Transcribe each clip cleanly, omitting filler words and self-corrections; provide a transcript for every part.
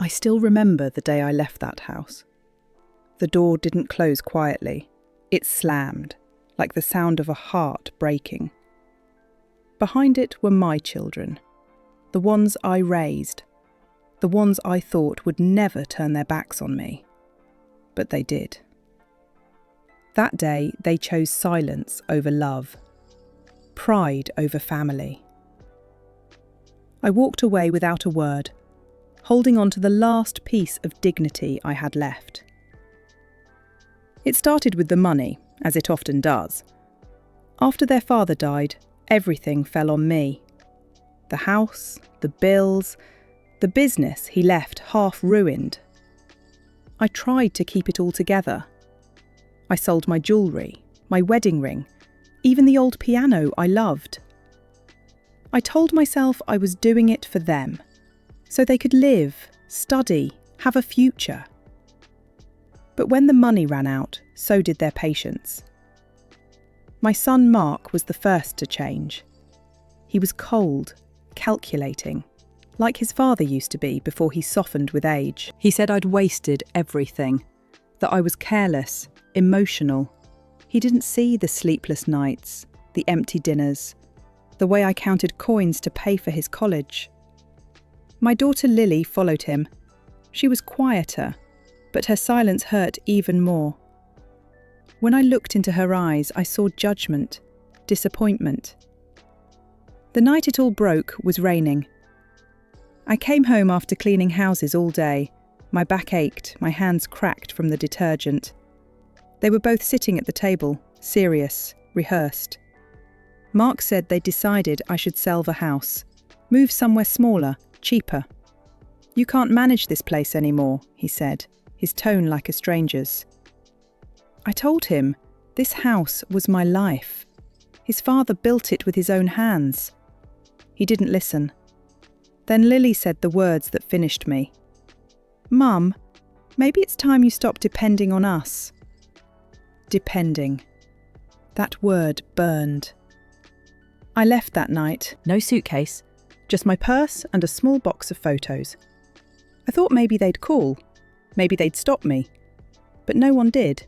still remember the day I left that house. The door didn't close quietly. It slammed, like the sound of a heart breaking. Behind it were my children, the ones I raised, the ones I thought would never turn their backs on me. But they did. That day, they chose silence over love, pride over family. I walked away without a word, holding on to the last piece of dignity I had left. It started with the money, as it often does. After their father died, everything fell on me. The house, the bills, the business he left half ruined. I tried to keep it all together. I sold my jewellery, my wedding ring, even the old piano I loved. I told myself I was doing it for them, so they could live, study, have a future. But when the money ran out, so did their patience. My son Mark was the first to change. He was cold, calculating, like his father used to be before he softened with age. He said I'd wasted everything, that I was careless, emotional. He didn't see the sleepless nights, the empty dinners, the way I counted coins to pay for his college. My daughter Lily followed him. She was quieter, but her silence hurt even more. When I looked into her eyes, I saw judgment, disappointment. The night it all broke was raining. I came home after cleaning houses all day. My back ached, my hands cracked from the detergent. They were both sitting at the table, serious, rehearsed. Mark said they decided I should sell the house, move somewhere smaller, cheaper. "You can't manage this place anymore," he said, his tone like a stranger's. I told him this house was my life. His father built it with his own hands. He didn't listen. Then Lily said the words that finished me. "Mum, maybe it's time you stop depending on us." Depending. That word burned. I left that night, no suitcase, just my purse and a small box of photos. I thought maybe they'd call, maybe they'd stop me, but no one did.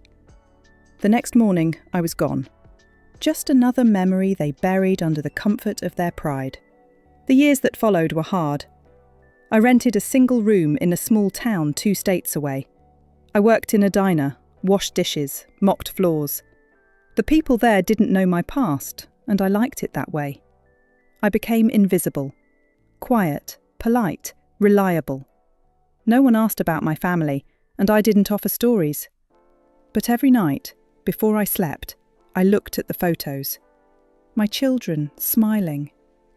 The next morning, I was gone. Just another memory they buried under the comfort of their pride. The years that followed were hard. I rented a single room in a small town 2 states away. I worked in a diner, washed dishes, mopped floors. The people there didn't know my past, and I liked it that way. I became invisible, quiet, polite, reliable. No one asked about my family, and I didn't offer stories. But every night, before I slept, I looked at the photos. My children, smiling,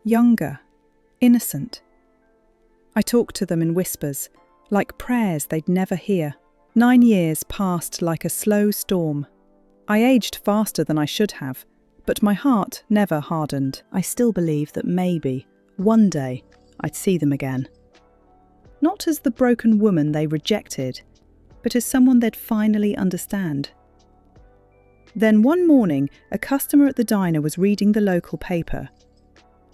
younger, innocent. I talked to them in whispers, like prayers they'd never hear. 9 years passed like a slow storm. I aged faster than I should have, but my heart never hardened. I still believe that maybe, one day, I'd see them again. Not as the broken woman they rejected, but as someone they'd finally understand. Then one morning, a customer at the diner was reading the local paper.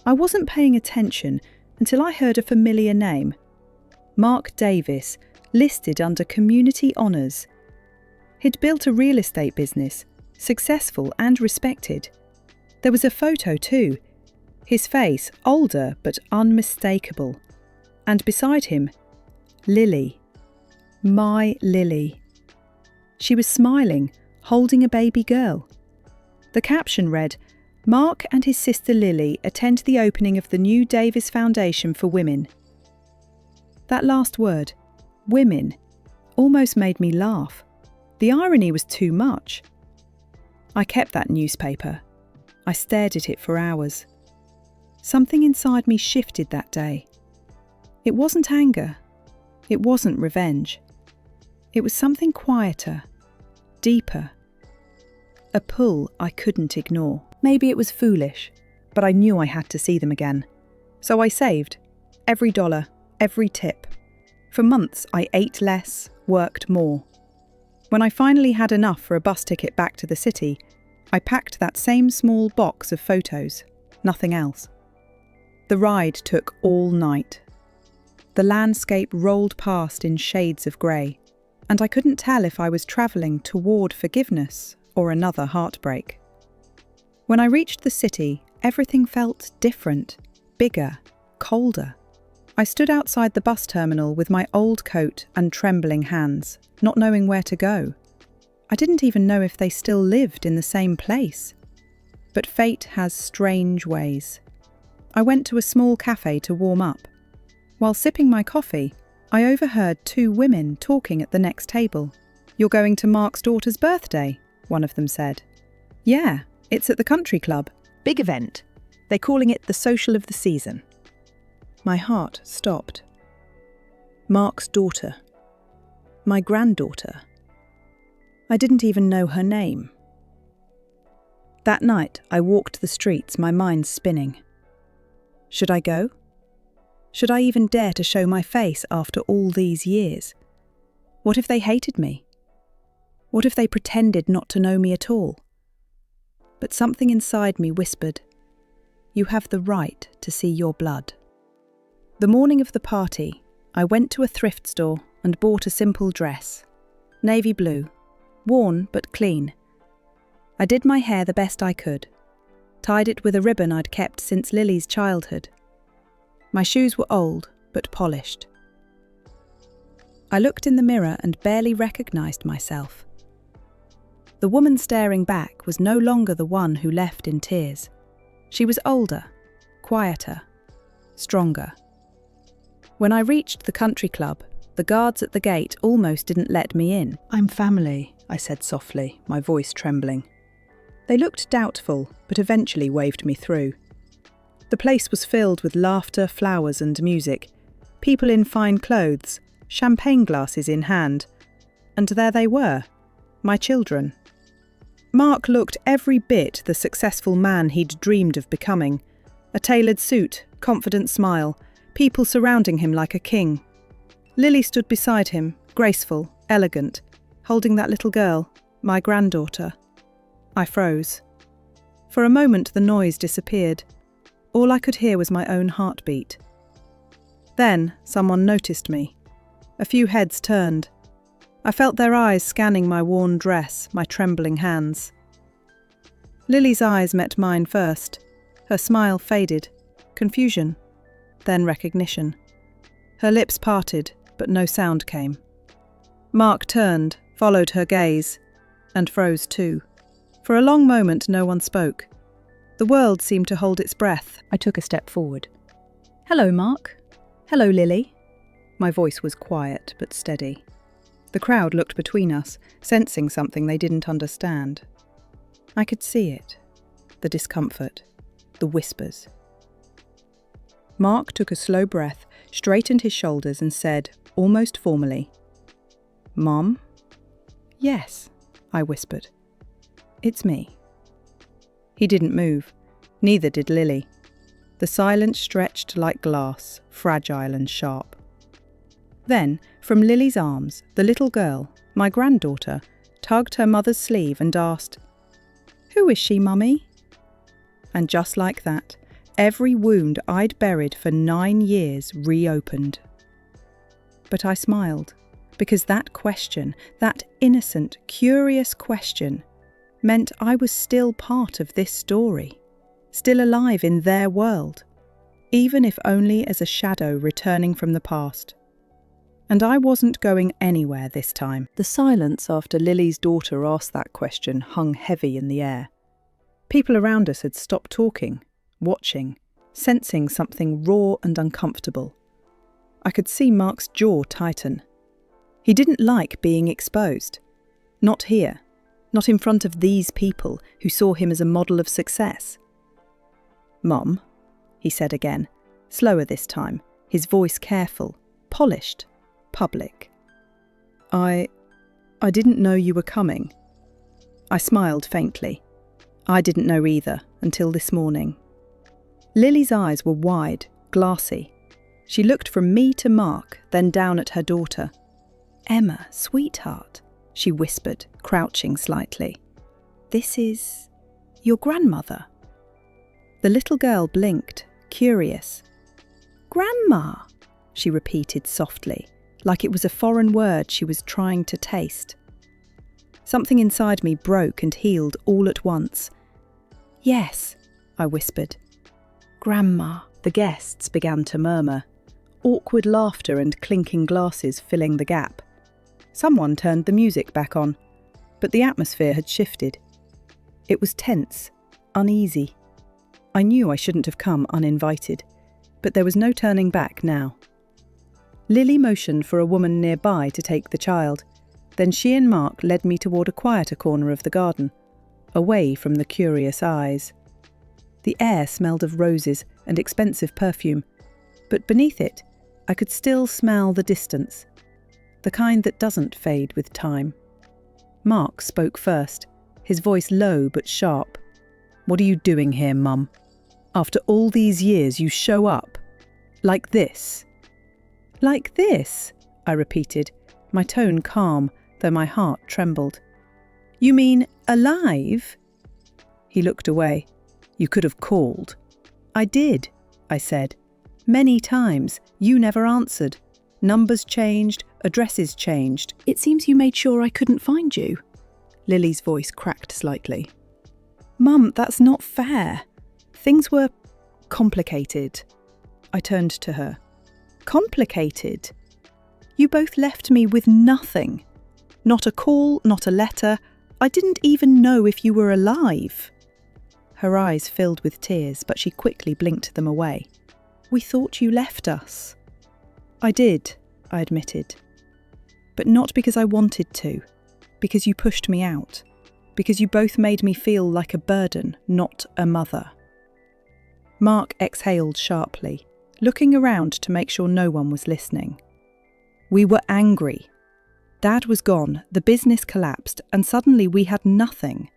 I wasn't paying attention until I heard a familiar name. Mark Davis, listed under Community Honours. He'd built a real estate business, successful and respected. There was a photo too. His face, older but unmistakable. And beside him, Lily. My Lily. She was smiling, holding a baby girl. The caption read, "Mark and his sister Lily attend the opening of the new Davis Foundation for Women." That last word, women, almost made me laugh. The irony was too much. I kept that newspaper. I stared at it for hours. Something inside me shifted that day. It wasn't anger. It wasn't revenge. It was something quieter, deeper. A pull I couldn't ignore. Maybe it was foolish, but I knew I had to see them again. So I saved. Every dollar, every tip. For months I ate less, worked more. When I finally had enough for a bus ticket back to the city, I packed that same small box of photos, nothing else. The ride took all night. The landscape rolled past in shades of grey, and I couldn't tell if I was travelling toward forgiveness or another heartbreak. When I reached the city, everything felt different, bigger, colder. I stood outside the bus terminal with my old coat and trembling hands, not knowing where to go. I didn't even know if they still lived in the same place. But fate has strange ways. I went to a small cafe to warm up. While sipping my coffee, I overheard two women talking at the next table. "You're going to Mark's daughter's birthday," one of them said. "Yeah, it's at the country club. Big event. They're calling it the social of the season." My heart stopped. Mark's daughter. My granddaughter. I didn't even know her name. That night, I walked the streets, my mind spinning. Should I go? Should I even dare to show my face after all these years? What if they hated me? What if they pretended not to know me at all? But something inside me whispered, "You have the right to see your blood." The morning of the party, I went to a thrift store and bought a simple dress, navy blue, worn but clean. I did my hair the best I could, tied it with a ribbon I'd kept since Lily's childhood. My shoes were old but polished. I looked in the mirror and barely recognised myself. The woman staring back was no longer the one who left in tears. She was older, quieter, stronger. When I reached the country club, the guards at the gate almost didn't let me in. "I'm family," I said softly, my voice trembling. They looked doubtful, but eventually waved me through. The place was filled with laughter, flowers and music, people in fine clothes, champagne glasses in hand. And there they were, my children. Mark looked every bit the successful man he'd dreamed of becoming. A tailored suit, confident smile, people surrounding him like a king. Lily stood beside him, graceful, elegant, holding that little girl, my granddaughter. I froze. For a moment the noise disappeared. All I could hear was my own heartbeat. Then someone noticed me. A few heads turned. I felt their eyes scanning my worn dress, my trembling hands. Lily's eyes met mine first. Her smile faded. Confusion. Then recognition. Her lips parted, but no sound came. Mark turned, followed her gaze, and froze too. For a long moment no one spoke. The world seemed to hold its breath. I took a step forward. "Hello, Mark. Hello, Lily." My voice was quiet but steady. The crowd looked between us, sensing something they didn't understand. I could see it. The discomfort. The whispers. Mark took a slow breath, straightened his shoulders and said, almost formally, "Mom?" "Yes," I whispered. "It's me." He didn't move. Neither did Lily. The silence stretched like glass, fragile and sharp. Then, from Lily's arms, the little girl, my granddaughter, tugged her mother's sleeve and asked, "Who is she, Mummy?" And just like that, every wound I'd buried for 9 years reopened. But I smiled, because that question, that innocent, curious question, meant I was still part of this story, still alive in their world, even if only as a shadow returning from the past. And I wasn't going anywhere this time. The silence after Lily's daughter asked that question hung heavy in the air. People around us had stopped talking, watching, sensing something raw and uncomfortable. I could see Mark's jaw tighten. He didn't like being exposed. Not here. Not in front of these people who saw him as a model of success. "Mum," he said again, slower this time, his voice careful, polished, public. I didn't know you were coming." I smiled faintly. I didn't know either, until this morning. Lily's eyes were wide, glassy. She looked from me to Mark, then down at her daughter. "Emma, sweetheart," she whispered, crouching slightly. "This is your grandmother." The little girl blinked, curious. "Grandma!" she repeated softly, like it was a foreign word she was trying to taste. Something inside me broke and healed all at once. Yes, I whispered. Grandma. The guests began to murmur, awkward laughter and clinking glasses filling the gap. Someone turned the music back on, but the atmosphere had shifted. It was tense, uneasy. I knew I shouldn't have come uninvited, but there was no turning back now. Lily motioned for a woman nearby to take the child. Then she and Mark led me toward a quieter corner of the garden, away from the curious eyes. The air smelled of roses and expensive perfume, but beneath it, I could still smell the distance, the kind that doesn't fade with time. Mark spoke first, his voice low but sharp. "What are you doing here, Mum? After all these years, you show up. Like this." "Like this?" I repeated, my tone calm, though my heart trembled. "You mean alive?" He looked away. "You could have called." "I did," I said. "Many times. You never answered. Numbers changed, addresses changed. It seems you made sure I couldn't find you." Lily's voice cracked slightly. "Mum, that's not fair. Things were complicated." I turned to her. "Complicated? You both left me with nothing. Not a call, not a letter. I didn't even know if you were alive." Her eyes filled with tears, but she quickly blinked them away. "We thought you left us." "I did," I admitted. "But not because I wanted to, because you pushed me out, because you both made me feel like a burden, not a mother." Mark exhaled sharply, looking around to make sure no one was listening. "We were angry. Dad was gone, the business collapsed, and suddenly we had nothing.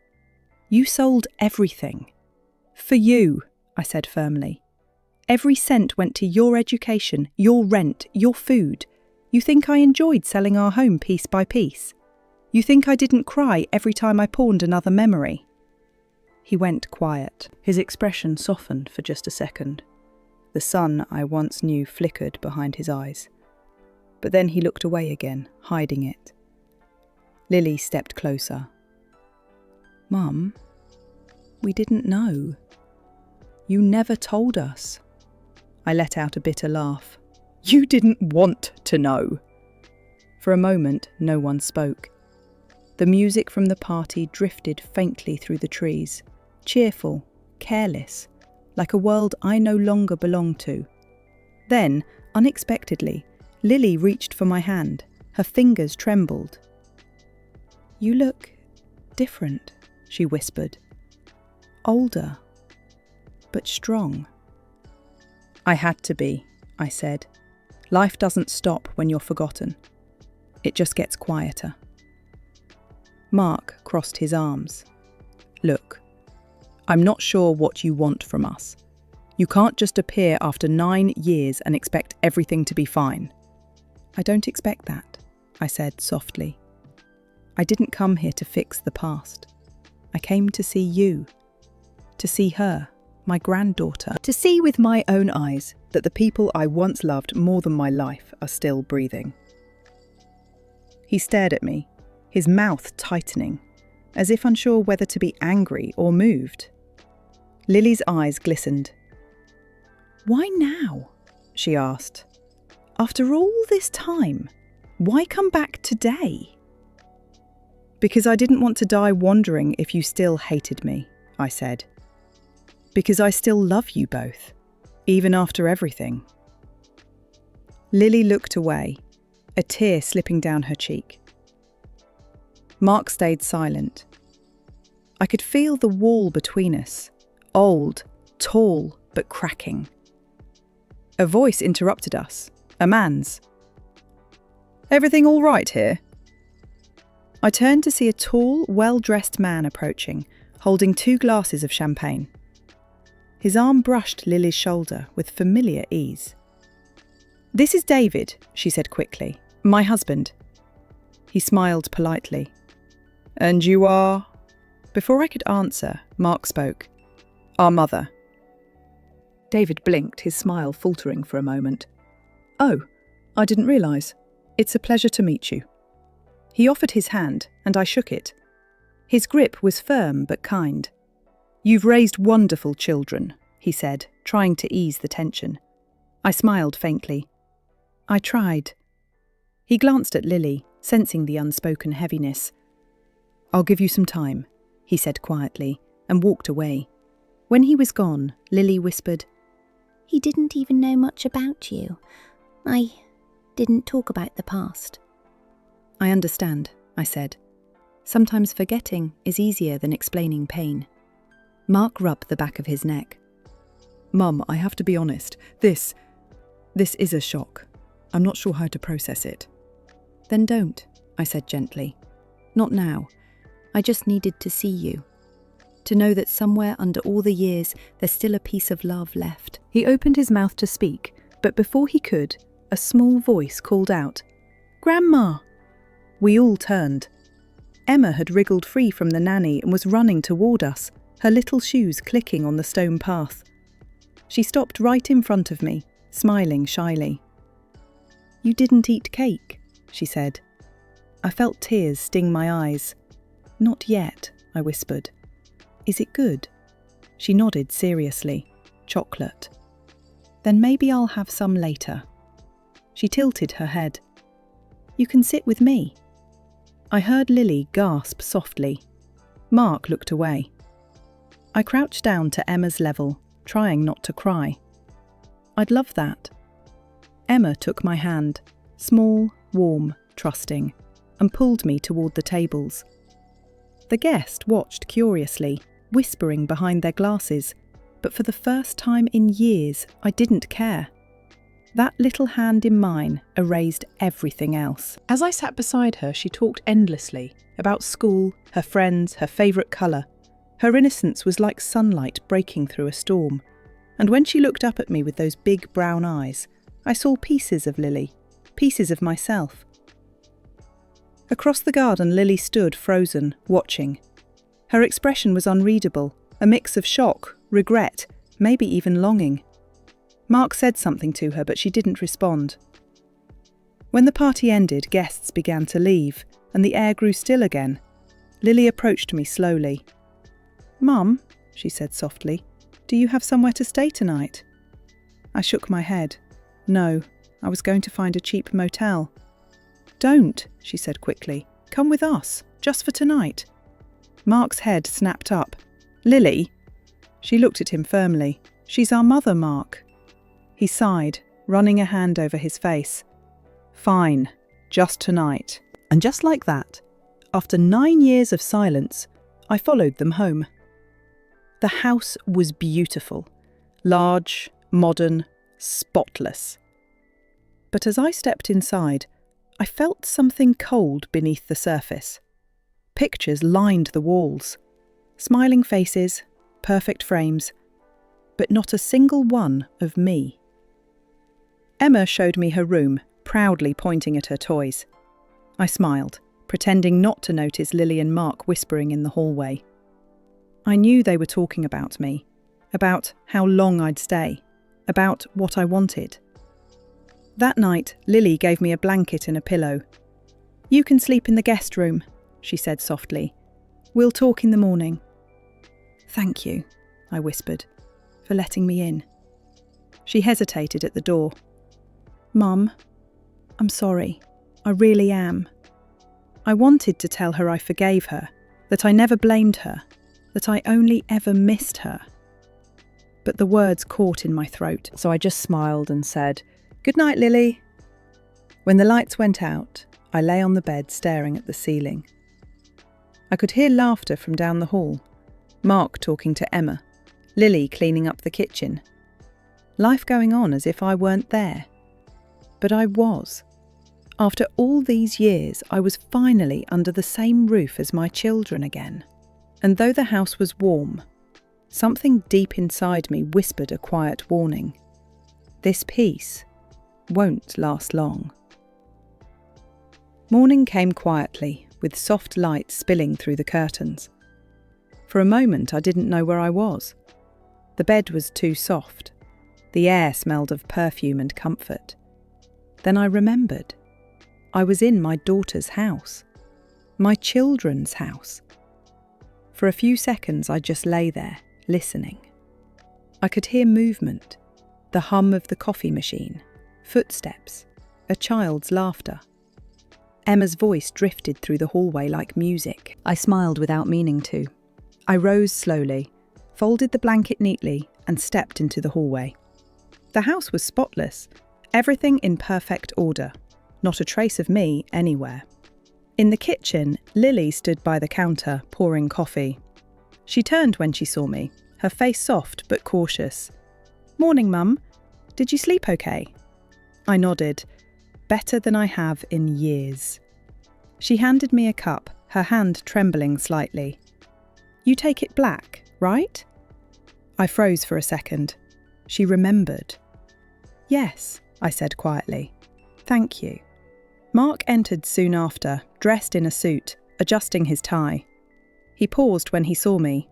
You sold everything. For you," I said firmly. "Every cent went to your education, your rent, your food. You think I enjoyed selling our home piece by piece? You think I didn't cry every time I pawned another memory?" He went quiet. His expression softened for just a second. The sun I once knew flickered behind his eyes. But then he looked away again, hiding it. Lily stepped closer. "Mum, we didn't know. You never told us." I let out a bitter laugh. "You didn't want to know." For a moment, no one spoke. The music from the party drifted faintly through the trees, cheerful, careless, like a world I no longer belonged to. Then, unexpectedly, Lily reached for my hand. Her fingers trembled. "You look different," she whispered. "Older, but strong." "I had to be," I said. "Life doesn't stop when you're forgotten. It just gets quieter." Mark crossed his arms. "Look, I'm not sure what you want from us. You can't just appear after 9 years and expect everything to be fine." "I don't expect that," I said softly. "I didn't come here to fix the past. I came to see you, to see her, my granddaughter, to see with my own eyes that the people I once loved more than my life are still breathing." He stared at me, his mouth tightening, as if unsure whether to be angry or moved. Lily's eyes glistened. "Why now?" she asked. "After all this time, why come back today?" "Because I didn't want to die wondering if you still hated me," I said. "Because I still love you both, even after everything." Lily looked away, a tear slipping down her cheek. Mark stayed silent. I could feel the wall between us, old, tall, but cracking. A voice interrupted us, a man's. "Everything all right here?" I turned to see a tall, well-dressed man approaching, holding 2 glasses of champagne. His arm brushed Lily's shoulder with familiar ease. "This is David," she said quickly. "My husband." He smiled politely. "And you are?" Before I could answer, Mark spoke. "Our mother." David blinked, his smile faltering for a moment. "Oh, I didn't realise. It's a pleasure to meet you." He offered his hand, and I shook it. His grip was firm but kind. "You've raised wonderful children," he said, trying to ease the tension. I smiled faintly. "I tried." He glanced at Lily, sensing the unspoken heaviness. "I'll give you some time," he said quietly, and walked away. When he was gone, Lily whispered, "He didn't even know much about you. I didn't talk about the past." "I understand," I said. "Sometimes forgetting is easier than explaining pain." Mark rubbed the back of his neck. "Mum, I have to be honest. This is a shock. I'm not sure how to process it." "Then don't," I said gently. "Not now. I just needed to see you. To know that somewhere under all the years, there's still a piece of love left." He opened his mouth to speak, but before he could, a small voice called out, "Grandma!" We all turned. Emma had wriggled free from the nanny and was running toward us, her little shoes clicking on the stone path. She stopped right in front of me, smiling shyly. "You didn't eat cake," she said. I felt tears sting my eyes. "Not yet," I whispered. "Is it good?" She nodded seriously. "Chocolate." "Then maybe I'll have some later." She tilted her head. "You can sit with me." I heard Lily gasp softly. Mark looked away. I crouched down to Emma's level, trying not to cry. "I'd love that." Emma took my hand, small, warm, trusting, and pulled me toward the tables. The guest watched curiously, whispering behind their glasses, but for the first time in years, I didn't care. That little hand in mine erased everything else. As I sat beside her, she talked endlessly about school, her friends, her favourite colour. Her innocence was like sunlight breaking through a storm. And when she looked up at me with those big brown eyes, I saw pieces of Lily, pieces of myself. Across the garden, Lily stood frozen, watching. Her expression was unreadable, a mix of shock, regret, maybe even longing. Mark said something to her, but she didn't respond. When the party ended, guests began to leave, and the air grew still again. Lily approached me slowly. "Mum," she said softly, "do you have somewhere to stay tonight?" I shook my head. "No, I was going to find a cheap motel." "Don't," she said quickly. "Come with us, just for tonight." Mark's head snapped up. "Lily?" She looked at him firmly. "She's our mother, Mark." He sighed, running a hand over his face. "Fine, just tonight." And just like that, after 9 years of silence, I followed them home. The house was beautiful, large, modern, spotless. But as I stepped inside, I felt something cold beneath the surface. Pictures lined the walls. Smiling faces, perfect frames, but not a single one of me. Emma showed me her room, proudly pointing at her toys. I smiled, pretending not to notice Lily and Mark whispering in the hallway. I knew they were talking about me, about how long I'd stay, about what I wanted. That night, Lily gave me a blanket and a pillow. "You can sleep in the guest room," she said softly. "We'll talk in the morning." "Thank you," I whispered, "for letting me in." She hesitated at the door. "Mum, I'm sorry. I really am." I wanted to tell her I forgave her, that I never blamed her, that I only ever missed her. But the words caught in my throat, so I just smiled and said, "Good night, Lily." When the lights went out, I lay on the bed staring at the ceiling. I could hear laughter from down the hall, Mark talking to Emma, Lily cleaning up the kitchen. Life going on as if I weren't there. But I was. After all these years, I was finally under the same roof as my children again. And though the house was warm, something deep inside me whispered a quiet warning. This peace won't last long. Morning came quietly, with soft light spilling through the curtains. For a moment, I didn't know where I was. The bed was too soft. The air smelled of perfume and comfort. Then I remembered. I was in my daughter's house. My children's house. For a few seconds I just lay there, listening. I could hear movement, the hum of the coffee machine, footsteps, a child's laughter. Emma's voice drifted through the hallway like music. I smiled without meaning to. I rose slowly, folded the blanket neatly, and stepped into the hallway. The house was spotless, everything in perfect order, not a trace of me anywhere. In the kitchen, Lily stood by the counter, pouring coffee. She turned when she saw me, her face soft but cautious. "Morning, Mum. Did you sleep okay?" I nodded. Better than I have in years. She handed me a cup, her hand trembling slightly. "You take it black, right?" I froze for a second. She remembered. "Yes," I said quietly. "Thank you." Mark entered soon after, dressed in a suit, adjusting his tie. He paused when he saw me.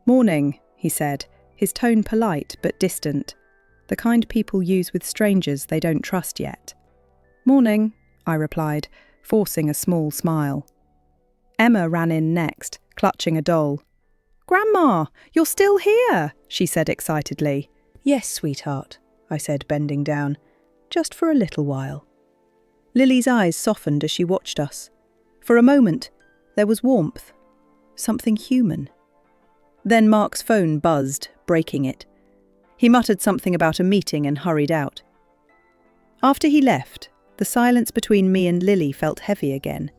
"Morning," he said, his tone polite but distant, the kind people use with strangers they don't trust yet. "Morning," I replied, forcing a small smile. Emma ran in next, clutching a doll. "Grandma, you're still here," she said excitedly. "Yes, sweetheart," I said, bending down, "just for a little while." Lily's eyes softened as she watched us. For a moment, there was warmth, something human. Then Mark's phone buzzed, breaking it. He muttered something about a meeting and hurried out. After he left, the silence between me and Lily felt heavy again.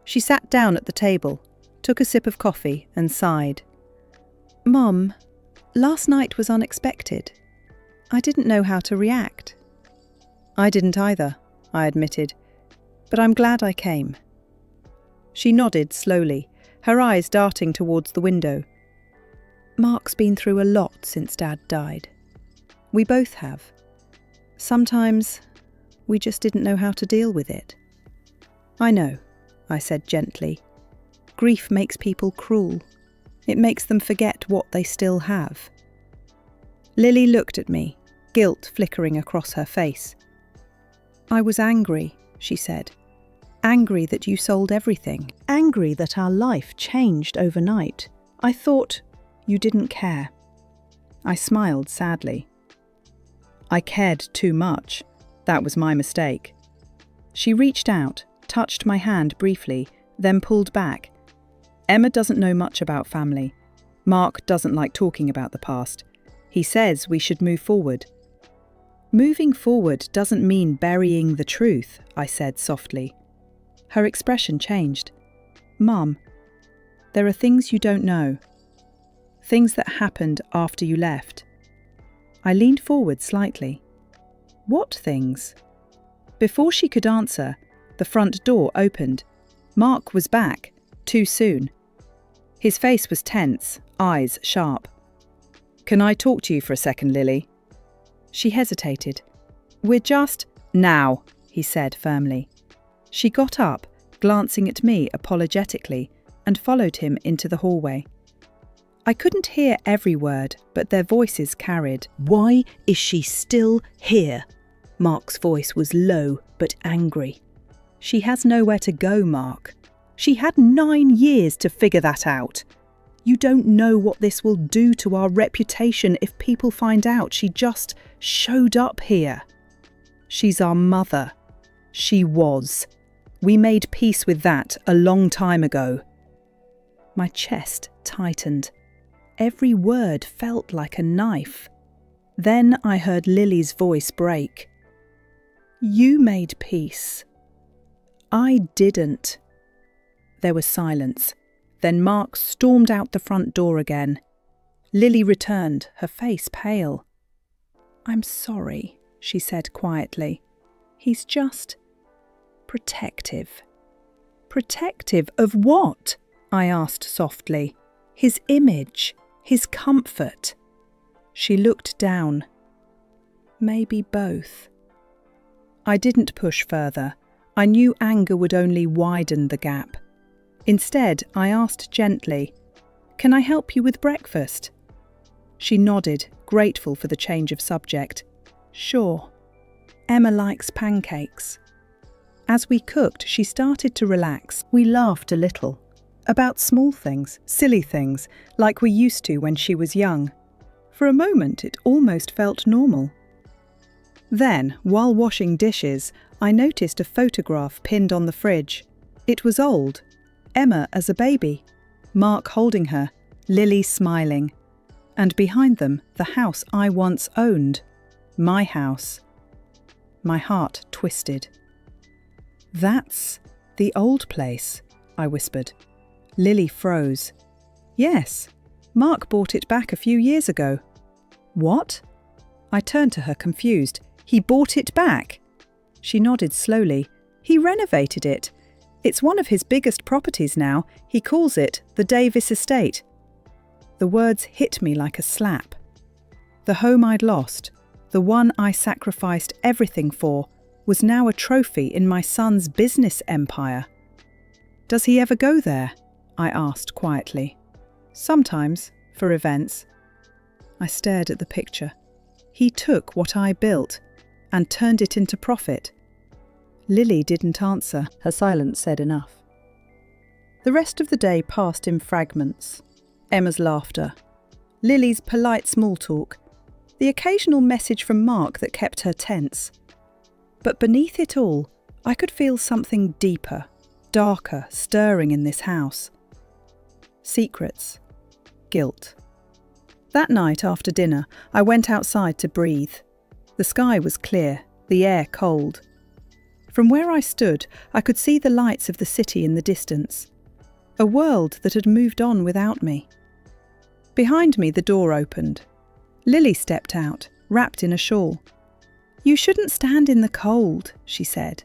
She sat down at the table, took a sip of coffee and sighed. "Mum, last night was unexpected. I didn't know how to react." "I didn't either," I admitted, "but I'm glad I came." She nodded slowly, her eyes darting towards the window. "Mark's been through a lot since Dad died. We both have. Sometimes we just didn't know how to deal with it." "I know," I said gently. "Grief makes people cruel. It makes them forget what they still have." Lily looked at me, guilt flickering across her face. "I was angry," she said. "Angry that you sold everything. Angry that our life changed overnight. I thought you didn't care." I smiled sadly. "I cared too much. That was my mistake." She reached out, touched my hand briefly, then pulled back. "Emma doesn't know much about family. Mark doesn't like talking about the past. He says we should move forward." "Moving forward doesn't mean burying the truth," I said softly. Her expression changed. "Mum, there are things you don't know. Things that happened after you left." I leaned forward slightly. "What things?" Before she could answer, the front door opened. Mark was back, too soon. His face was tense, eyes sharp. "Can I talk to you for a second, Lily?" She hesitated. "We're just—" "Now," he said firmly. She got up, glancing at me apologetically, and followed him into the hallway. I couldn't hear every word, but their voices carried. "Why is she still here?" Mark's voice was low but angry. "She has nowhere to go, Mark. She had 9 years to figure that out. You don't know what this will do to our reputation if people find out she just showed up here. She's our mother. She was. We made peace with that a long time ago." My chest tightened. Every word felt like a knife. Then I heard Lily's voice break. "You made peace. I didn't." There was silence. Then Mark stormed out the front door again. Lily returned, her face pale. "I'm sorry," she said quietly. "He's just protective." "Protective of what?" I asked softly. "His image, his comfort." She looked down. "Maybe both." I didn't push further. I knew anger would only widen the gap. Instead, I asked gently, "Can I help you with breakfast?" She nodded, grateful for the change of subject. "Sure." Emma likes pancakes. As we cooked, she started to relax. We laughed a little. About small things, silly things, like we used to when she was young. For a moment, it almost felt normal. Then, while washing dishes, I noticed a photograph pinned on the fridge. It was old. Emma as a baby, Mark holding her, Lily smiling. And behind them, the house I once owned. My house. My heart twisted. "That's the old place," I whispered. Lily froze. "Yes, Mark bought it back a few years ago." "What?" I turned to her confused. "He bought it back?" She nodded slowly. "He renovated it. It's one of his biggest properties now. He calls it the Davis Estate." The words hit me like a slap. The home I'd lost, the one I sacrificed everything for, was now a trophy in my son's business empire. "Does he ever go there?" I asked quietly. "Sometimes, for events." I stared at the picture. He took what I built and turned it into profit. Lily didn't answer. Her silence said enough. The rest of the day passed in fragments. Emma's laughter, Lily's polite small talk, the occasional message from Mark that kept her tense. But beneath it all, I could feel something deeper, darker, stirring in this house. Secrets. Guilt. That night after dinner, I went outside to breathe. The sky was clear, the air cold. From where I stood, I could see the lights of the city in the distance. A world that had moved on without me. Behind me, the door opened. Lily stepped out, wrapped in a shawl. "You shouldn't stand in the cold," she said.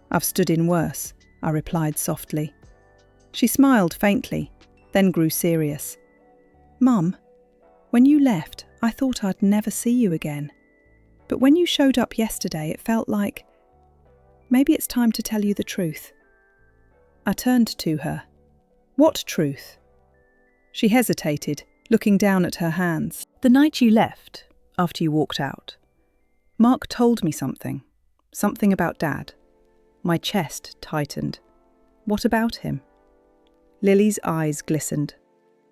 "I've stood in worse," I replied softly. She smiled faintly, then grew serious. "Mum, when you left, I thought I'd never see you again. But when you showed up yesterday, it felt like, maybe it's time to tell you the truth." I turned to her. "What truth?" She hesitated, looking down at her hands. "The night you left, after you walked out, Mark told me something about Dad." My chest tightened. "What about him?" Lily's eyes glistened.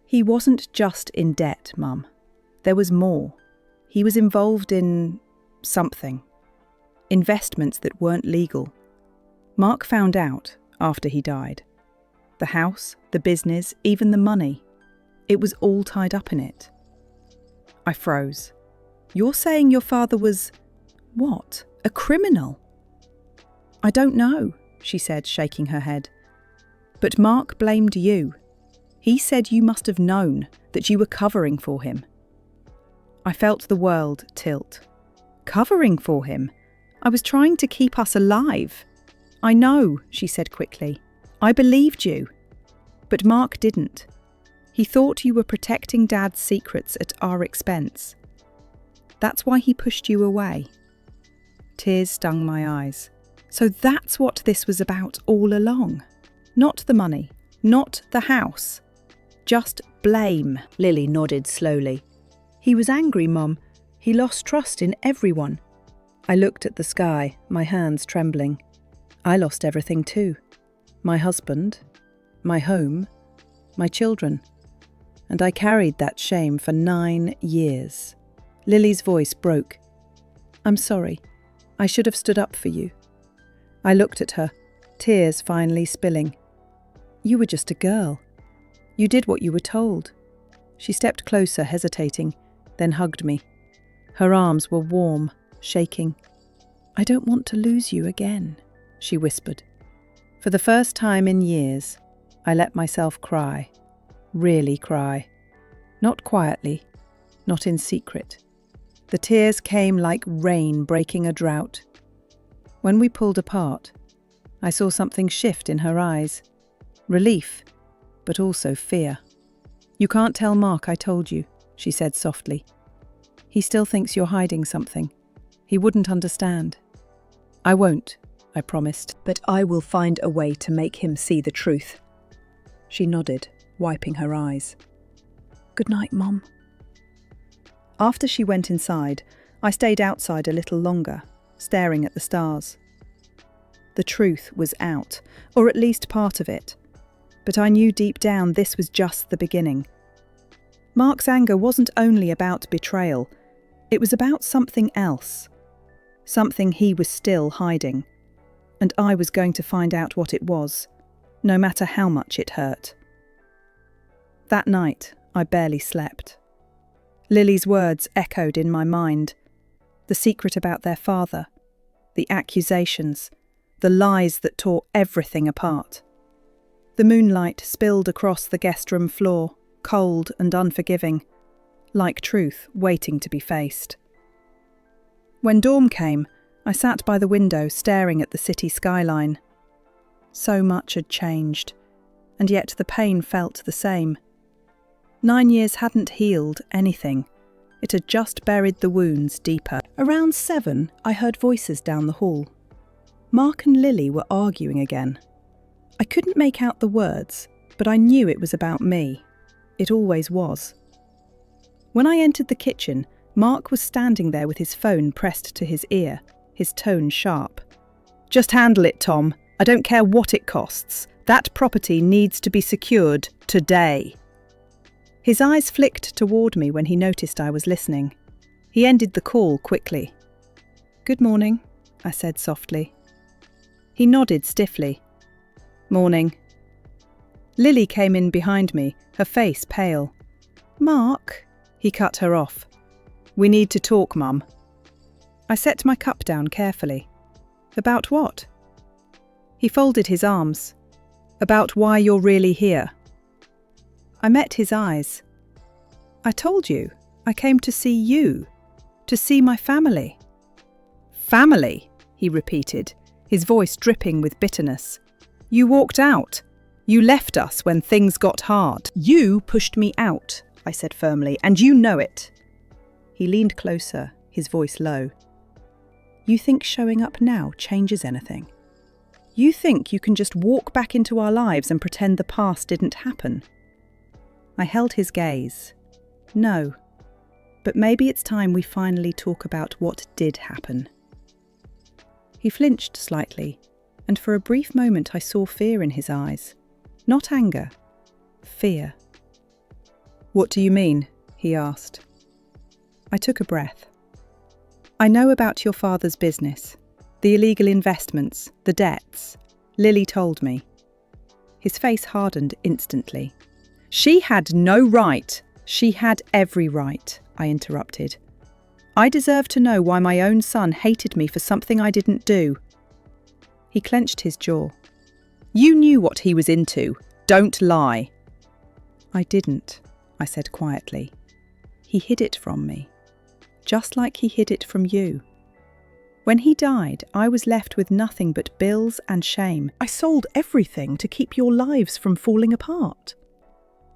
"He wasn't just in debt, Mum. There was more. He was involved in something. Investments that weren't legal. Mark found out after he died. The house, the business, even the money. It was all tied up in it." I froze. "You're saying your father was, what, a criminal?" "I don't know," she said, shaking her head. "But Mark blamed you. He said you must have known, that you were covering for him." I felt the world tilt. Covering for him? I was trying to keep us alive. "I know," she said quickly. "I believed you. But Mark didn't. He thought you were protecting Dad's secrets at our expense. That's why he pushed you away." Tears stung my eyes. "So that's what this was about all along. Not the money, not the house. Just blame." Lily nodded slowly. "He was angry, Mum. He lost trust in everyone." I looked at the sky, my hands trembling. I lost everything too. My husband, my home, my children. And I carried that shame for 9 years. Lily's voice broke. "I'm sorry. I should have stood up for you." I looked at her, tears finally spilling. "You were just a girl. You did what you were told." She stepped closer, hesitating, then hugged me. Her arms were warm, shaking. "I don't want to lose you again," she whispered. For the first time in years, I let myself cry. Really cry. Not quietly, not in secret. The tears came like rain breaking a drought. When we pulled apart, I saw something shift in her eyes. Relief, but also fear. "You can't tell Mark I told you," she said softly. "He still thinks you're hiding something. He wouldn't understand." "I won't," I promised, "but I will find a way to make him see the truth." She nodded, wiping her eyes. "Good night, Mum." After she went inside, I stayed outside a little longer, staring at the stars. The truth was out, or at least part of it. But I knew deep down this was just the beginning. Mark's anger wasn't only about betrayal, it was about something else. Something he was still hiding. And I was going to find out what it was, no matter how much it hurt. That night, I barely slept. Lily's words echoed in my mind. The secret about their father, the accusations, the lies that tore everything apart. The moonlight spilled across the guest room floor, cold and unforgiving, like truth waiting to be faced. When dawn came, I sat by the window staring at the city skyline. So much had changed, and yet the pain felt the same. 9 years hadn't healed anything. It had just buried the wounds deeper. Around 7, I heard voices down the hall. Mark and Lily were arguing again. I couldn't make out the words, but I knew it was about me. It always was. When I entered the kitchen, Mark was standing there with his phone pressed to his ear, his tone sharp. "Just handle it, Tom. I don't care what it costs. That property needs to be secured today." His eyes flicked toward me when he noticed I was listening. He ended the call quickly. "Good morning," I said softly. He nodded stiffly. "Morning." Lily came in behind me, her face pale. "Mark," he cut her off. "We need to talk, Mum." I set my cup down carefully. "About what?" He folded his arms. "About why you're really here." I met his eyes. "I told you, I came to see you, to see my family." "Family," he repeated, his voice dripping with bitterness. "You walked out. You left us when things got hard." "You pushed me out," I said firmly, "and you know it." He leaned closer, his voice low. "You think showing up now changes anything? You think you can just walk back into our lives and pretend the past didn't happen?" I held his gaze. "No, but maybe it's time we finally talk about what did happen." He flinched slightly, and for a brief moment I saw fear in his eyes. Not anger, fear. "What do you mean?" he asked. I took a breath. "I know about your father's business, the illegal investments, the debts. Lily told me." His face hardened instantly. "She had no right. She had every right," I interrupted. "I deserve to know why my own son hated me for something I didn't do." He clenched his jaw. "You knew what he was into. Don't lie." "I didn't," I said quietly. "He hid it from me, just like he hid it from you. When he died, I was left with nothing but bills and shame. I sold everything to keep your lives from falling apart."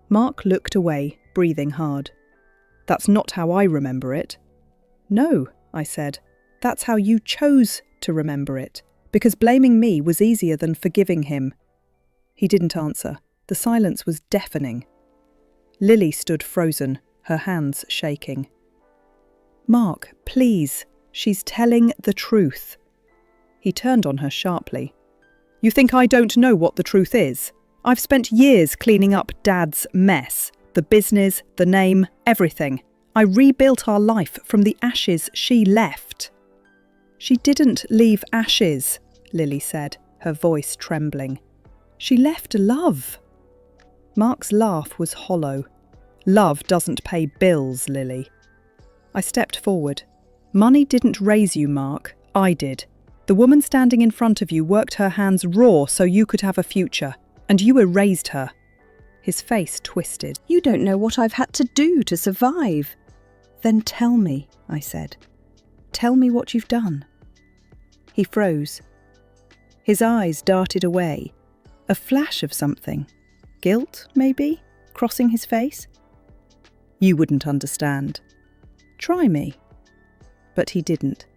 Mark looked away, breathing hard. "That's not how I remember it." "No," I said. "That's how you chose to remember it, because blaming me was easier than forgiving him." He didn't answer. The silence was deafening. Lily stood frozen, her hands shaking. "Mark, please, she's telling the truth." He turned on her sharply. "You think I don't know what the truth is? I've spent years cleaning up Dad's mess. The business, the name, everything. I rebuilt our life from the ashes she left." "She didn't leave ashes," Lily said, her voice trembling. "She left love." Mark's laugh was hollow. "Love doesn't pay bills, Lily." I stepped forward. "Money didn't raise you, Mark. I did. The woman standing in front of you worked her hands raw so you could have a future. And you erased her." His face twisted. "You don't know what I've had to do to survive." "Then tell me," I said. "Tell me what you've done." He froze. His eyes darted away. A flash of something. Guilt, maybe, crossing his face. "You wouldn't understand." "Try me." But he didn't.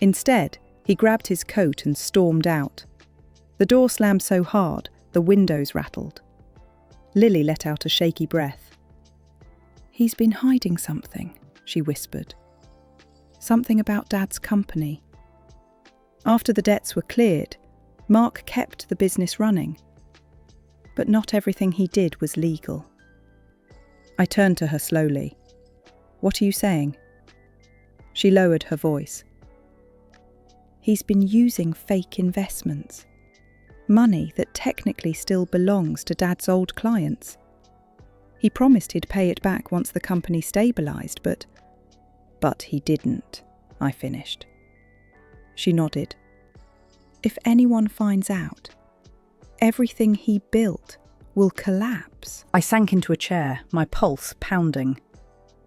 Instead, he grabbed his coat and stormed out. The door slammed so hard, the windows rattled. Lily let out a shaky breath. "He's been hiding something," she whispered. "Something about Dad's company. After the debts were cleared, Mark kept the business running. But not everything he did was legal. I turned to her slowly. "What are you saying?" She lowered her voice. "He's been using fake investments. Money that technically still belongs to Dad's old clients. He promised he'd pay it back once the company stabilised, but he didn't," I finished. She nodded. "If anyone finds out, everything he built will collapse." I sank into a chair, my pulse pounding.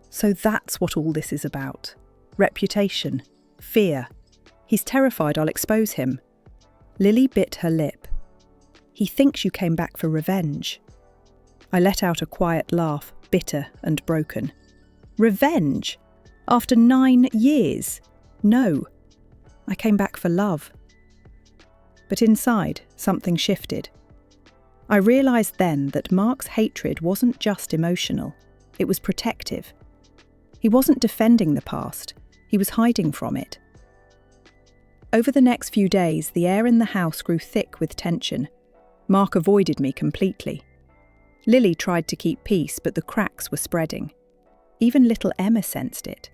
So that's what all this is about. Reputation. Fear. He's terrified I'll expose him. Lily bit her lip. "He thinks you came back for revenge." I let out a quiet laugh, bitter and broken. "Revenge? After 9 years? No. I came back for love." But inside, something shifted. I realised then that Mark's hatred wasn't just emotional, it was protective. He wasn't defending the past, he was hiding from it. Over the next few days, the air in the house grew thick with tension. Mark avoided me completely. Lily tried to keep peace, but the cracks were spreading. Even little Emma sensed it.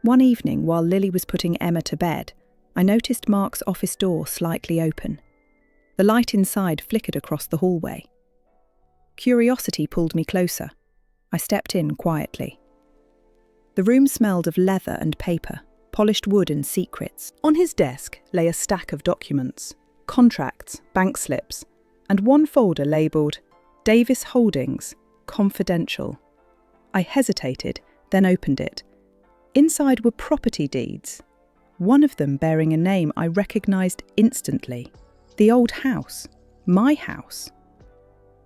One evening, while Lily was putting Emma to bed, I noticed Mark's office door slightly open. The light inside flickered across the hallway. Curiosity pulled me closer. I stepped in quietly. The room smelled of leather and paper, polished wood and secrets. On his desk lay a stack of documents, contracts, bank slips, and one folder labelled Davis Holdings, Confidential. I hesitated, then opened it. Inside were property deeds, one of them bearing a name I recognised instantly. The old house, my house.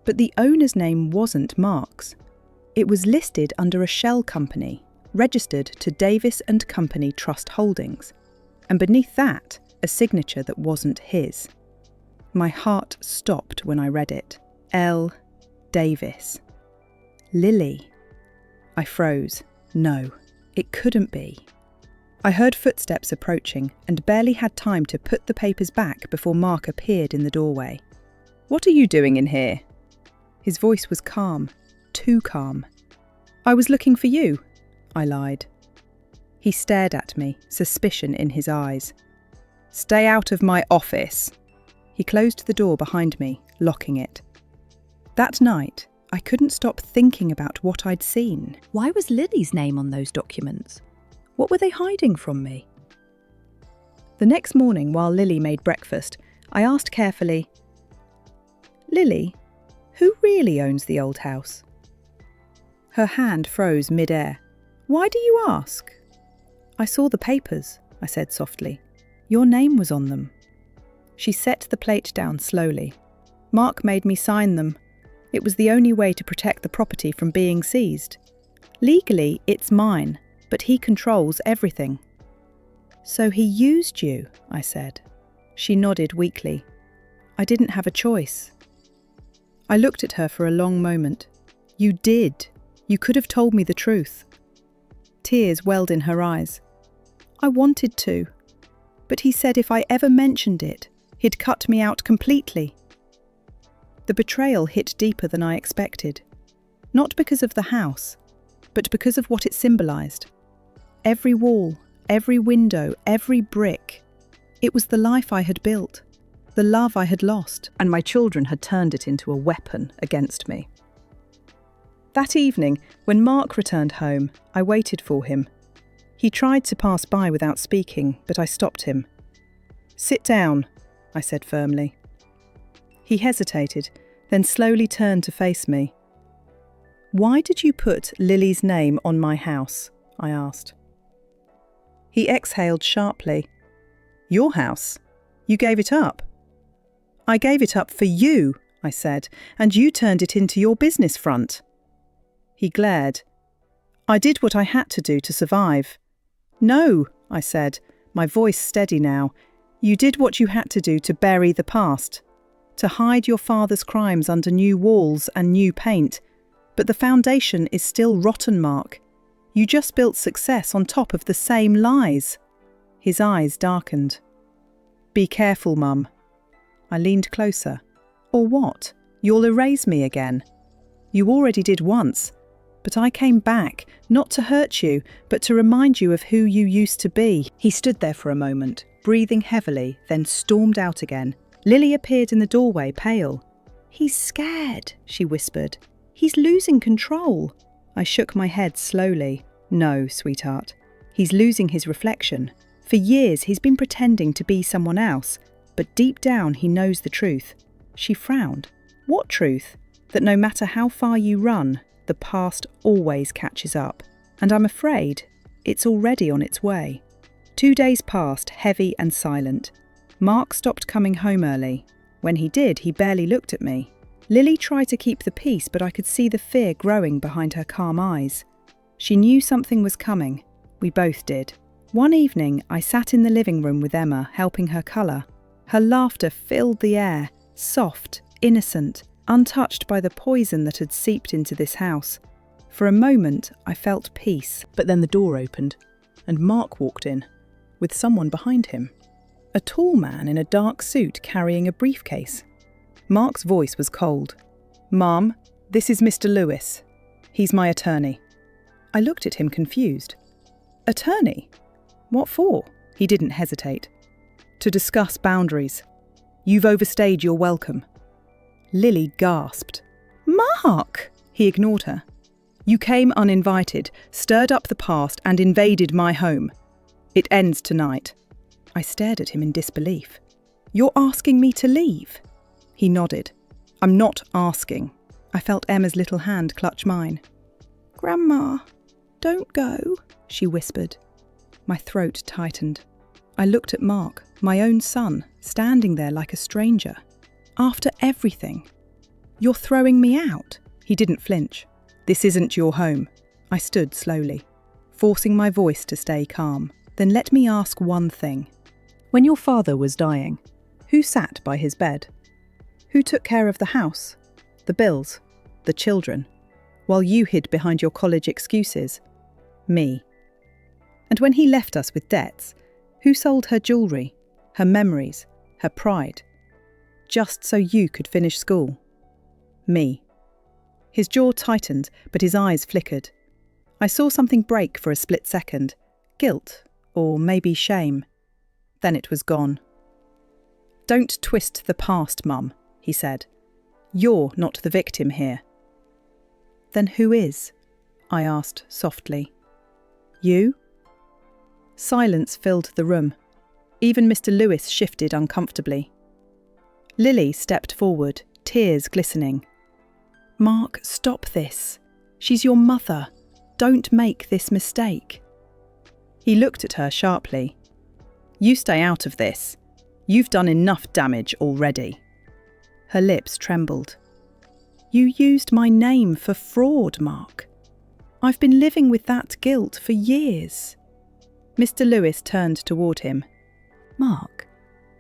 But the owner's name wasn't Mark's. It was listed under a shell company, registered to Davis and Company Trust Holdings, and beneath that, a signature that wasn't his. My heart stopped when I read it. L. Davis. Lily. I froze. No, it couldn't be. I heard footsteps approaching and barely had time to put the papers back before Mark appeared in the doorway. "What are you doing in here?" His voice was calm, too calm. "I was looking for you," I lied. He stared at me, suspicion in his eyes. "Stay out of my office." He closed the door behind me, locking it. That night, I couldn't stop thinking about what I'd seen. Why was Lily's name on those documents? What were they hiding from me? The next morning, while Lily made breakfast, I asked carefully, "Lily, who really owns the old house?" Her hand froze mid-air. "Why do you ask?" "I saw the papers," I said softly. "Your name was on them." She set the plate down slowly. "Mark made me sign them. It was the only way to protect the property from being seized. Legally, it's mine, but he controls everything." "So he used you," I said. She nodded weakly. "I didn't have a choice." I looked at her for a long moment. "You did. You could have told me the truth." Tears welled in her eyes. "I wanted to, but he said if I ever mentioned it, he'd cut me out completely." The betrayal hit deeper than I expected. Not because of the house, but because of what it symbolised. Every wall, every window, every brick. It was the life I had built, the love I had lost, and my children had turned it into a weapon against me. That evening, when Mark returned home, I waited for him. He tried to pass by without speaking, but I stopped him. "Sit down," I said firmly. He hesitated, then slowly turned to face me. "Why did you put Lily's name on my house?" I asked. He exhaled sharply. "Your house? You gave it up?" "I gave it up for you," I said, "and you turned it into your business front." He glared. "I did what I had to do to survive." "No," I said, my voice steady now. "You did what you had to do to bury the past, to hide your father's crimes under new walls and new paint. But the foundation is still rotten, Mark. You just built success on top of the same lies." His eyes darkened. Be careful, Mum. I leaned closer. Or what? You'll erase me again. You already did once. But I came back, not to hurt you, but to remind you of who you used to be. He stood there for a moment, breathing heavily, then stormed out again. Lily appeared in the doorway, pale. He's scared, she whispered. He's losing control. I shook my head slowly. No, sweetheart. He's losing his reflection. For years he's been pretending to be someone else, but deep down he knows the truth. She frowned. What truth? That no matter how far you run, the past always catches up. And I'm afraid it's already on its way. 2 days passed, heavy and silent. Mark stopped coming home early. When he did, he barely looked at me. Lily tried to keep the peace, but I could see the fear growing behind her calm eyes. She knew something was coming. We both did. One evening, I sat in the living room with Emma, helping her colour. Her laughter filled the air, soft, innocent, untouched by the poison that had seeped into this house. For a moment, I felt peace. But then the door opened, and Mark walked in, with someone behind him. A tall man in a dark suit carrying a briefcase. Mark's voice was cold. "Mum, this is Mr. Lewis. He's my attorney." I looked at him confused. "Attorney? What for?" He didn't hesitate. "To discuss boundaries. You've overstayed your welcome." Lily gasped. "Mark!" He ignored her. "You came uninvited, stirred up the past and invaded my home. It ends tonight." I stared at him in disbelief. "You're asking me to leave?" He nodded. "I'm not asking." I felt Emma's little hand clutch mine. "Grandma, don't go," she whispered. My throat tightened. I looked at Mark, my own son, standing there like a stranger. "After everything, you're throwing me out?" He didn't flinch. "This isn't your home." I stood slowly, forcing my voice to stay calm. "Then let me ask one thing. When your father was dying, who sat by his bed? Who took care of the house, the bills, the children, while you hid behind your college excuses? Me. And when he left us with debts, who sold her jewellery, her memories, her pride, just so you could finish school? Me." His jaw tightened, but his eyes flickered. I saw something break for a split second. Guilt, or maybe shame. Then it was gone. "Don't twist the past, Mum," he said. "You're not the victim here." "Then who is?" I asked softly. "You?" Silence filled the room. Even Mr. Lewis shifted uncomfortably. Lily stepped forward, tears glistening. "Mark, stop this. She's your mother. Don't make this mistake." He looked at her sharply. "You stay out of this. You've done enough damage already." Her lips trembled. "You used my name for fraud, Mark. I've been living with that guilt for years." Mr. Lewis turned toward him. "Mark,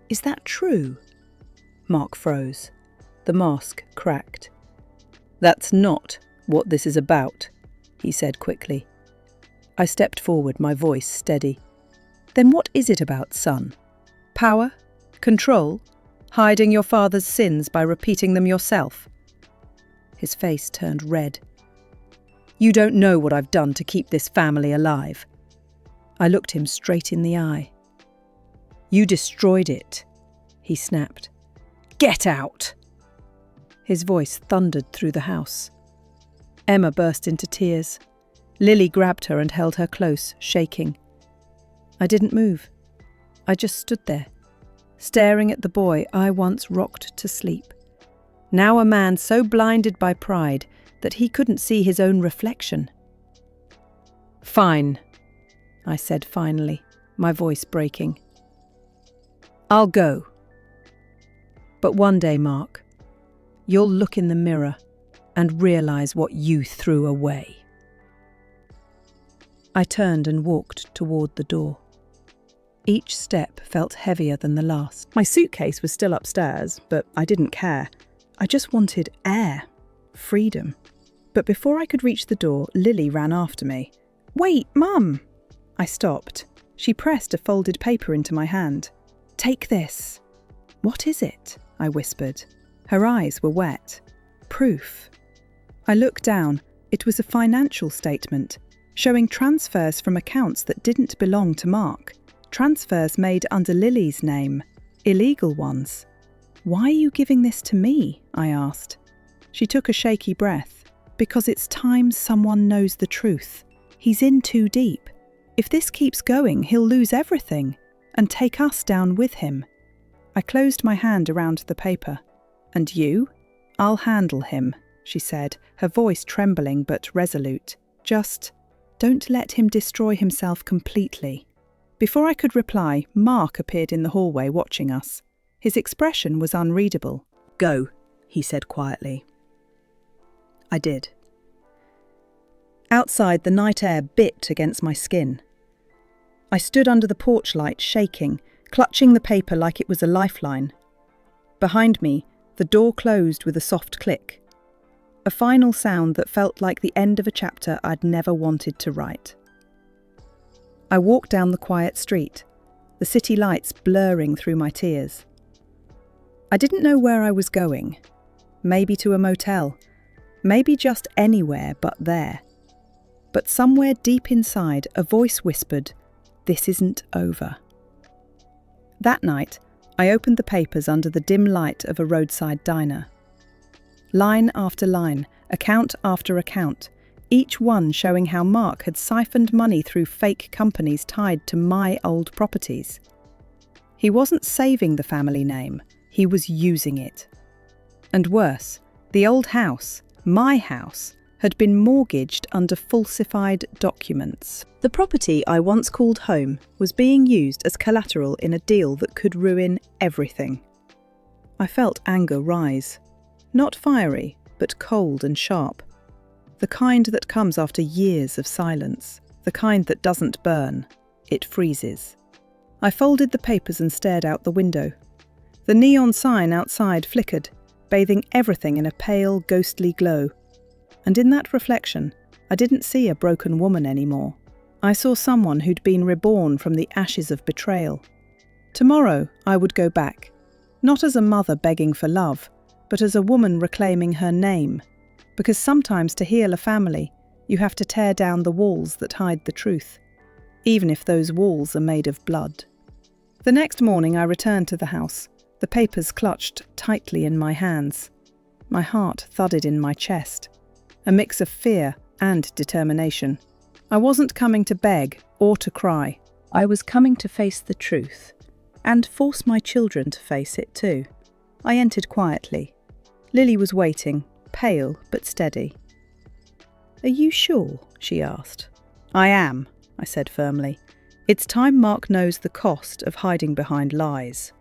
is that true?" Mark froze. The mask cracked. "That's not what this is about," he said quickly. I stepped forward, my voice steady. "Then what is it about, son? Power? Control? Hiding your father's sins by repeating them yourself?" His face turned red. "You don't know what I've done to keep this family alive." I looked him straight in the eye. "You destroyed it," he snapped. "Get out!" His voice thundered through the house. Emma burst into tears. Lily grabbed her and held her close, shaking. I didn't move. I just stood there, staring at the boy I once rocked to sleep. Now a man so blinded by pride that he couldn't see his own reflection. "Fine," I said finally, my voice breaking. "I'll go. But one day, Mark, you'll look in the mirror and realise what you threw away." I turned and walked toward the door. Each step felt heavier than the last. My suitcase was still upstairs, but I didn't care. I just wanted air, freedom. But before I could reach the door, Lily ran after me. "Wait, Mum!" I stopped. She pressed a folded paper into my hand. Take this." "What is it?" I whispered. Her eyes were wet. "Proof." I looked down. It was a financial statement, showing transfers from accounts that didn't belong to Mark. Transfers made under Lily's name. Illegal ones. "Why are you giving this to me?" I asked. She took a shaky breath. "Because it's time someone knows the truth. He's in too deep. If this keeps going, he'll lose everything and take us down with him." I closed my hand around the paper. "And you?" "I'll handle him," she said, her voice trembling but resolute. "Just don't let him destroy himself completely." Before I could reply, Mark appeared in the hallway watching us. His expression was unreadable. "Go," he said quietly. I did. Outside, the night air bit against my skin. I stood under the porch light, shaking, clutching the paper like it was a lifeline. Behind me, the door closed with a soft click. A final sound that felt like the end of a chapter I'd never wanted to write. I walked down the quiet street, the city lights blurring through my tears. I didn't know where I was going. Maybe to a motel. Maybe just anywhere but there. But somewhere deep inside, a voice whispered, "This isn't over." That night, I opened the papers under the dim light of a roadside diner. Line after line, account after account, each one showing how Mark had siphoned money through fake companies tied to my old properties. He wasn't saving the family name, he was using it. And worse, the old house, my house, had been mortgaged under falsified documents. The property I once called home was being used as collateral in a deal that could ruin everything. I felt anger rise. Not fiery, but cold and sharp. The kind that comes after years of silence. The kind that doesn't burn. It freezes. I folded the papers and stared out the window. The neon sign outside flickered, bathing everything in a pale, ghostly glow. And in that reflection, I didn't see a broken woman anymore. I saw someone who'd been reborn from the ashes of betrayal. Tomorrow, I would go back, not as a mother begging for love, but as a woman reclaiming her name. Because sometimes to heal a family, you have to tear down the walls that hide the truth, even if those walls are made of blood. The next morning, I returned to the house, the papers clutched tightly in my hands. My heart thudded in my chest. A mix of fear and determination. I wasn't coming to beg or to cry. I was coming to face the truth, and force my children to face it too. I entered quietly. Lily was waiting, pale but steady. "Are you sure?" she asked. "I am," I said firmly. "It's time Mark knows the cost of hiding behind lies."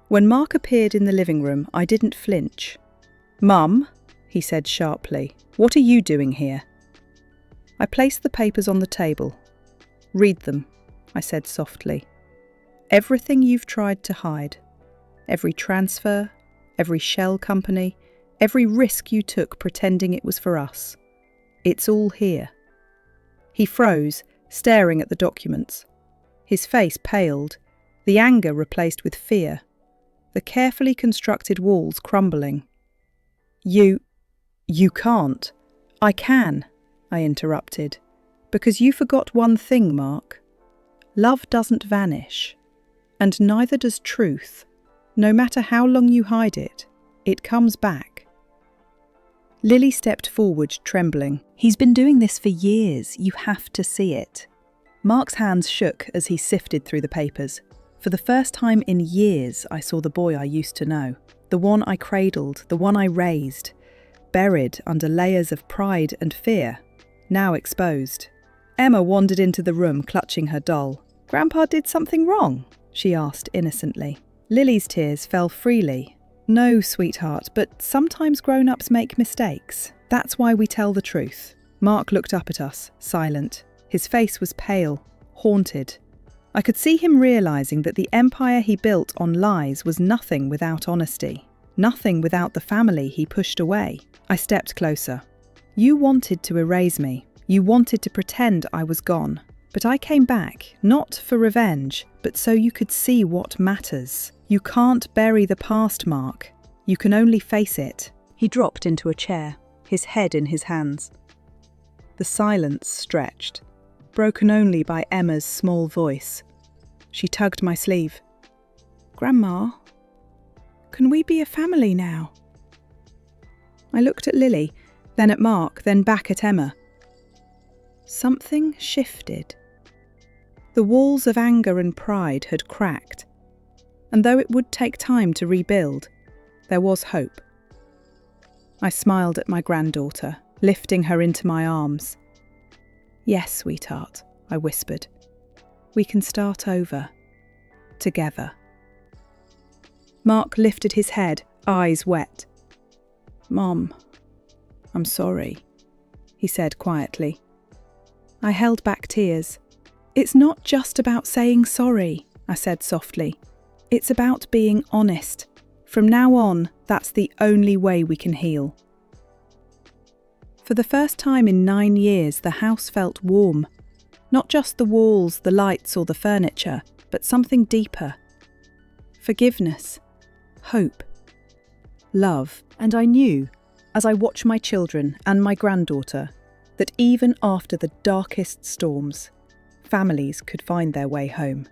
When Mark appeared in the living room, I didn't flinch. "Mum," he said sharply, "what are you doing here?" I placed the papers on the table. "Read them," I said softly. "Everything you've tried to hide. Every transfer, every shell company, every risk you took pretending it was for us. It's all here." He froze, staring at the documents. His face paled, the anger replaced with fear, the carefully constructed walls crumbling. You can't." "I can," I interrupted, "because you forgot one thing, Mark. Love doesn't vanish, and neither does truth. No matter how long you hide it, it comes back." Lily stepped forward, trembling. "He's been doing this for years. You have to see it." Mark's hands shook as he sifted through the papers. For the first time in years, I saw the boy I used to know. The one I cradled, the one I raised. Buried under layers of pride and fear, now exposed. Emma wandered into the room, clutching her doll. "Grandpa did something wrong?" she asked innocently. Lily's tears fell freely. "No, sweetheart, but sometimes grown-ups make mistakes. That's why we tell the truth." Mark looked up at us, silent. His face was pale, haunted. I could see him realising that the empire he built on lies was nothing without honesty. Nothing without the family he pushed away. I stepped closer. "You wanted to erase me. You wanted to pretend I was gone. But I came back, not for revenge, but so you could see what matters. You can't bury the past, Mark. You can only face it. He dropped into a chair, his head in his hands. The silence stretched, broken only by Emma's small voice. She tugged my sleeve. Grandma, can we be a family now? I looked at Lily, then at Mark, then back at Emma. Something shifted. The walls of anger and pride had cracked, and though it would take time to rebuild, there was hope. I smiled at my granddaughter, lifting her into my arms. Yes, sweetheart, I whispered. We can start over. Together. Mark lifted his head, eyes wet. Mom, I'm sorry, he said quietly. I held back tears. It's not just about saying sorry, I said softly. It's about being honest. From now on, that's the only way we can heal. For the first time in 9 years, the house felt warm. Not just the walls, the lights, or the furniture, but something deeper. Forgiveness, hope, love. And I knew, as I watched my children and my granddaughter, that even after the darkest storms, families could find their way home.